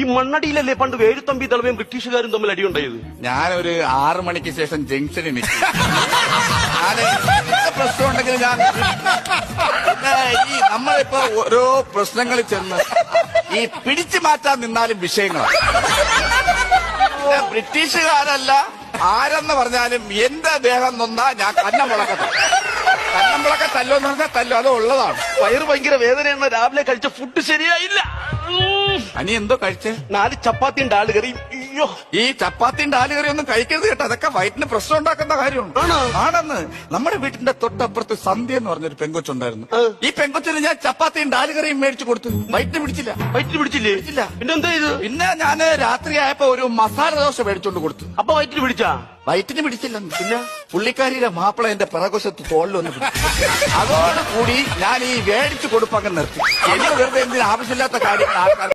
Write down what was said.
ഈ മണ്ണടിയിലല്ലേ പണ്ട് വേലുത്തമ്പി ദളവയും ബ്രിട്ടീഷുകാരും തമ്മിൽ അടിയുണ്ടായത്? ഞാനൊരു 6 മണിക്ക് ശേഷം ജംഗ്ഷനിൽ നിൽക്കും. പ്രശ്നം ഉണ്ടെങ്കിൽ ഞാൻ ഈ നമ്മളിപ്പോ ഓരോ പ്രശ്നങ്ങളിൽ ചെന്ന് ഈ പിടിച്ചു മാറ്റാൻ നിന്നാലും വിഷയങ്ങളാണ്. ബ്രിട്ടീഷുകാരല്ല ആരെന്ന് പറഞ്ഞാലും എന്റെ ദേഹം നൊന്നാ ഞാൻ കന്നമുളക്കട്ടെ. കന്നമുളക്ക തല്ലോന്ന് പറഞ്ഞാൽ തല്ലോ, അത് ഉള്ളതാണ്. വയറ് ഭയങ്കര വേദനയാണ്. രാവിലെ കഴിച്ച ഫുഡ് ശരിയായില്ല. അനി എന്തോ കഴിച്ചേ? 4 ചപ്പാത്തിയും ഡാല് കറിയും. അയ്യോ, ഈ ചപ്പാത്തിയും ഡാലുകറി ഒന്നും കഴിക്കരുത് കേട്ടോ. അതൊക്കെ വയറ്റിന് പ്രശ്നം ഉണ്ടാക്കുന്ന കാര്യമാണ്. ആണെന്ന് നമ്മുടെ വീട്ടിന്റെ തൊട്ടപ്പുറത്ത് സന്ധ്യ എന്ന് പറഞ്ഞൊരു പെങ്കൊച്ചുണ്ടായിരുന്നു. ഈ പെങ്കൊച്ചിന് ഞാൻ ചപ്പാത്തിയും ഡാലുകറിയും മേടിച്ചു കൊടുത്തു. വയറ്റിന് പിടിച്ചില്ല. വയറ്റിന് പിടിച്ചില്ലേ? പിടിച്ചില്ല. പിന്നെ എന്താ ഇത്? പിന്നെ ഞാന് രാത്രിയായപ്പോ ഒരു മസാല ദോശ മേടിച്ചോണ്ട് കൊടുത്തു. അപ്പൊ വയറ്റിന് പിടിച്ചാ? വയറ്റിന് പിടിച്ചില്ലെന്ന്. പിന്നെ പുള്ളിക്കാരിയുടെ മാപ്പിള എന്റെ പിറകുശത്ത് തോളിലൊന്ന് അതോടുകൂടി ഞാൻ ഈ മേടിച്ചു കൊടുപ്പങ്ങ് നിർത്തി. എനിക്ക് വെറുതെ എന്തിനും ആവശ്യമില്ലാത്ത കാര്യങ്ങൾ ആൾക്കാർ